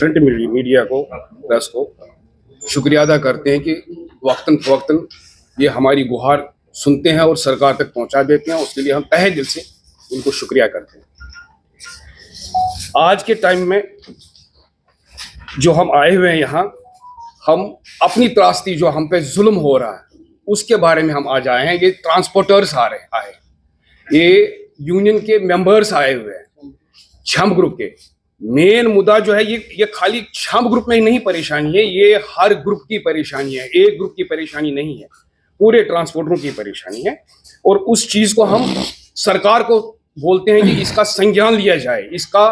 Print media को, press को शुक्रिया अदा करते हैं कि वक्तन फवक्तन ये हमारी गुहार सुनते हैं और सरकार तक पहुंचा देते हैं। उसके लिए हम तहे दिल से उनको शुक्रिया करते हैं। आज के टाइम में जो हम आए हुए हैं यहाँ, हम अपनी त्रासदी जो हम पे जुल्म हो रहा है उसके बारे में हम आज आए हैं। ये ट्रांसपोर्टर्स आए, ये यूनियन के मेंबर्स आए हुए हैं, छम ग्रुप के। मेन मुद्दा जो है ये खाली छम ग्रुप में ही नहीं परेशानी है, ये हर ग्रुप की परेशानी है, एक ग्रुप की परेशानी नहीं है, पूरे ट्रांसपोर्टरों की परेशानी है। और उस चीज को हम सरकार को बोलते हैं कि इसका संज्ञान लिया जाए, इसका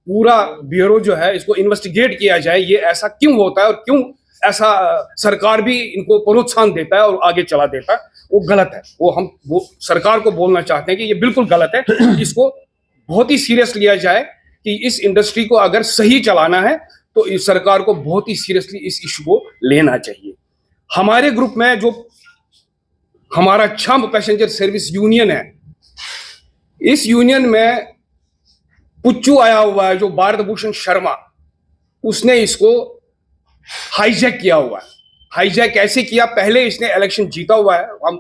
पूरा ब्यूरो जो है इसको इन्वेस्टिगेट किया जाए, ये ऐसा क्यों होता है और क्यों ऐसा सरकार भी इनको प्रोत्साहन देता है और आगे चला देता है। वो गलत है, वो सरकार को बोलना चाहते हैं कि ये बिल्कुल गलत है। इसको बहुत ही सीरियस लिया जाए कि इस इंडस्ट्री को अगर सही चलाना है तो इस सरकार को बहुत ही सीरियसली इस इशू को लेना चाहिए। हमारे ग्रुप में जो हमारा छम पैसेंजर सर्विस यूनियन है, इस यूनियन में पुच्चू आया हुआ है जो भारत भूषण शर्मा, उसने इसको हाईजैक किया हुआ है। हाईजैक कैसे किया? पहले इसने इलेक्शन जीता हुआ है, हम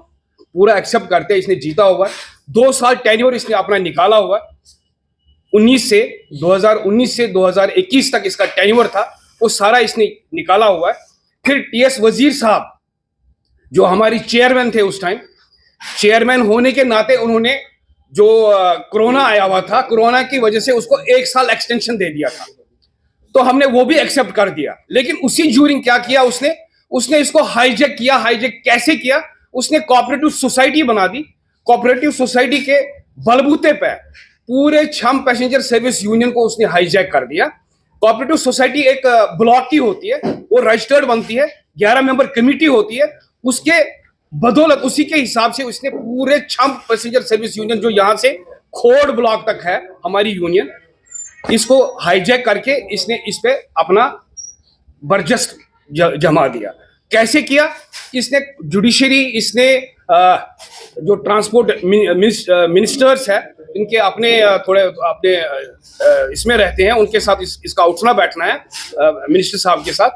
पूरा एक्सेप्ट करते हैं, इसने जीता हुआ है। 2 साल टेन्योर इसने अपना निकाला हुआ है। 2019 से 2021 तक इसका टेन्योर था, वो सारा इसने निकाला हुआ है। फिर टीएस वजीर साहब जो हमारी चेयरमैन थे उस टाइम, चेयरमैन होने के नाते उन्होंने जो कोरोना आया हुआ था, कोरोना की वजह से उसको 1 साल एक्सटेंशन दे दिया था, तो हमने वो भी एक्सेप्ट कर दिया। लेकिन उसी ड्यूरिंग क्या किया उसने इसको हाईजैक किया। हाईजैक कैसे किया? उसने कोऑपरेटिव सोसाइटी बना दी। कोऑपरेटिव सोसाइटी के बलबूते पे पूरे छम पैसेंजर सर्विस यूनियन को उसने हाईजैक कर दिया। कोऑपरेटिव सोसाइटी एक ब्लॉक की होती है, वो रजिस्टर्ड बनती है, 11 मेंबर कमेटी होती है, उसके बदौलत उसी के हिसाब से उसने पूरे छम पैसेंजर सर्विस यूनियन जो यहाँ से खोड़ ब्लॉक तक है हमारी यूनियन, इसको हाईजैक करके इसने इस पे अपना बर्जस्त जमा दिया। कैसे किया? इसने जुडिशरी, इसने जो ट्रांसपोर्ट मिनिस्टर्स है, इनके अपने थोड़े अपने इसमें रहते हैं, उनके साथ इसका उठना बैठना है मिनिस्टर साहब के साथ,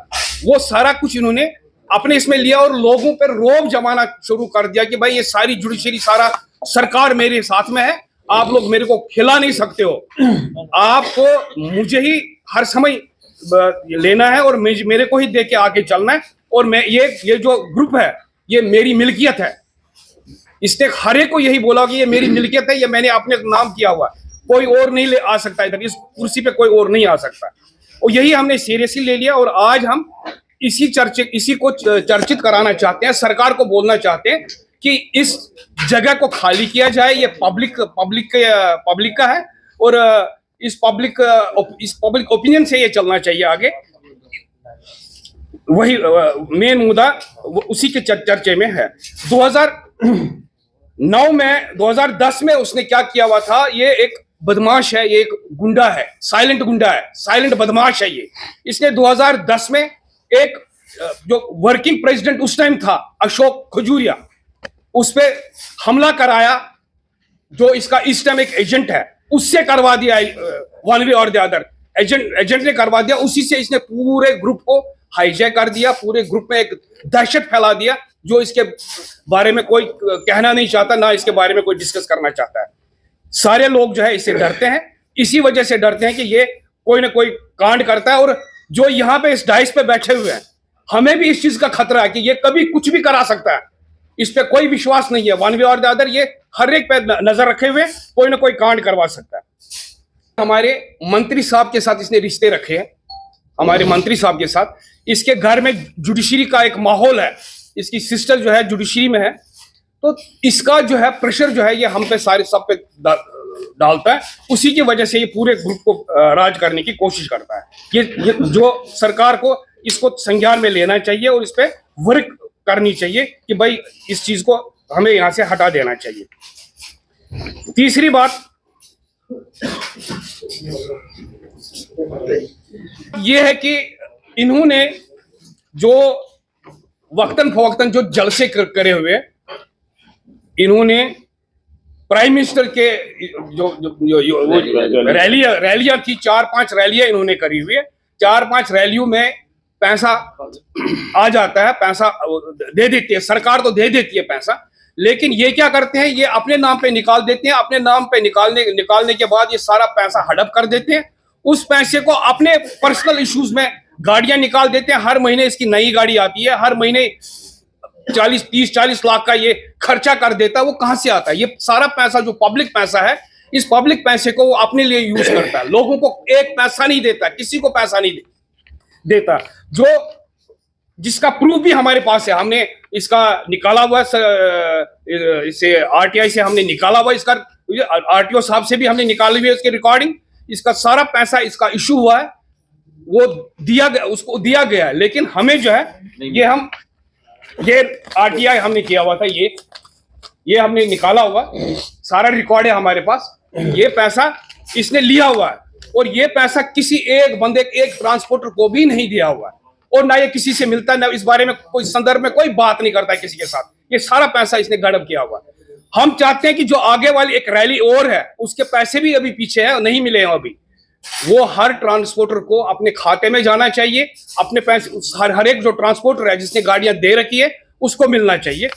वो सारा कुछ इन्होंने अपने इसमें लिया और लोगों पर रोब जमाना शुरू कर दिया कि भाई ये सारी जुडिशरी, सारा सरकार मेरे साथ में है, आप लोग मेरे को खिला नहीं सकते हो, आपको मुझे ही हर समय लेना है और मेरे को ही दे के आगे चलना है, और मैं ये जो ग्रुप है ये मेरी मिल्कियत है। इसने हर एक को यही बोला कि ये मेरी मिल्कियत है, ये मैंने अपने नाम किया हुआ, कोई और नहीं ले आ सकता इधर, इस कुर्सी पे कोई और नहीं आ सकता। और यही हमने सीरियसली ले लिया और आज हम इसी को चर्चित कराना चाहते हैं, सरकार को बोलना चाहते हैं कि इस जगह को खाली किया जाए। ये पब्लिक का है और इस पब्लिक ओपिनियन से ये चलना चाहिए आगे। वही मेन मुद्दा उसी के चर्चे में है। 2010 में उसने क्या किया हुआ था? ये एक बदमाश है, ये एक गुंडा है, साइलेंट गुंडा है, साइलेंट बदमाश है ये। इसने 2010 में एक जो वर्किंग प्रेसिडेंट उस टाइम था अशोक खजूरिया, उस पे हमला कराया, जो इसका इस टाइम एक एजेंट है, उससे करवा दिया, वन वे और द अदर एजेंट ने करवा दिया। उसी से इसने पूरे ग्रुप को हाईजैक कर दिया, पूरे ग्रुप में एक दहशत फैला दिया, जो इसके बारे में कोई कहना नहीं चाहता, ना इसके बारे में कोई डिस्कस करना चाहता है। सारे लोग जो है इससे डरते हैं, इसी वजह से डरते हैं कि ये कोई ना कोई कांड करता है। और जो यहाँ पे इस डाइस पे बैठे हुए हैं, हमें भी इस चीज का खतरा है कि ये कभी कुछ भी करा सकता है, इस पे कोई विश्वास नहीं है। वन वे और द अदर ये हर एक पे नजर रखे हुए कोई ना कोई कांड करवा सकता है। हमारे मंत्री साहब के साथ इसने रिश्ते रखे हैं, हमारे मंत्री साहब के साथ। इसके घर में जुडिशरी का एक माहौल है, इसकी सिस्टर जो है जुडिशरी में है, तो इसका जो है प्रेशर जो है ये हम पे सारे सब पे डालता है। उसी की वजह से ये पूरे ग्रुप को राज करने की कोशिश करता है। ये जो सरकार को इसको संज्ञान में लेना चाहिए और इस पे वर्क करनी चाहिए कि भाई इस चीज को हमें यहां से हटा देना चाहिए। तीसरी बात ये है कि इन्होंने जो वक्तन फवक्तन जो जलसे करे हुए, इन्होंने प्राइम मिनिस्टर के जो रैलियां थी, 4-5 रैलियां इन्होंने करी हुई है, 4-5 रैलियों में पैसा आ जाता है, पैसा दे देती है सरकार, तो दे देती है पैसा, लेकिन ये क्या करते हैं, ये अपने नाम पे निकाल देते हैं। अपने नाम पे निकालने के बाद ये सारा पैसा हड़प कर देते हैं। उस पैसे को अपने पर्सनल इश्यूज में गाड़ियां निकाल देते हैं। हर महीने इसकी नई गाड़ी आती है, हर महीने 30-40 लाख का ये खर्चा कर देता है। वो कहां से आता है? ये सारा पैसा जो पब्लिक पैसा है, इस पब्लिक पैसे को वो अपने लिए यूज करता है, लोगों को एक पैसा नहीं देता, किसी को पैसा नहीं देता। जो जिसका प्रूफ भी हमारे पास है, हमने इसका निकाला हुआ, इसे आरटीआई से हमने निकाला हुआ, इसका आरटीओ साहब से भी हमने निकाली हुई है उसकी रिकॉर्डिंग। इसका सारा पैसा इसका इशू हुआ है, वो दिया गया, उसको दिया गया है, लेकिन हमें जो है ये आरटीआई हमने किया हुआ था, ये हमने निकाला हुआ, सारा रिकॉर्ड है हमारे पास। ये पैसा इसने लिया हुआ है और ये पैसा किसी एक बंदे, एक ट्रांसपोर्टर को भी नहीं दिया हुआ है, और ना ये किसी से मिलता है, ना इस बारे में कोई संदर्भ में कोई बात नहीं करता है किसी के साथ। ये सारा पैसा इसने गड़बड़ किया हुआ है। हम चाहते हैं कि जो आगे वाली एक रैली और है, उसके पैसे भी अभी पीछे है, नहीं मिले हैं अभी, वो हर ट्रांसपोर्टर को अपने खाते में जाना चाहिए। अपने पैसे हर एक जो ट्रांसपोर्टर है जिसने गाड़ियां दे रखी है उसको मिलना चाहिए।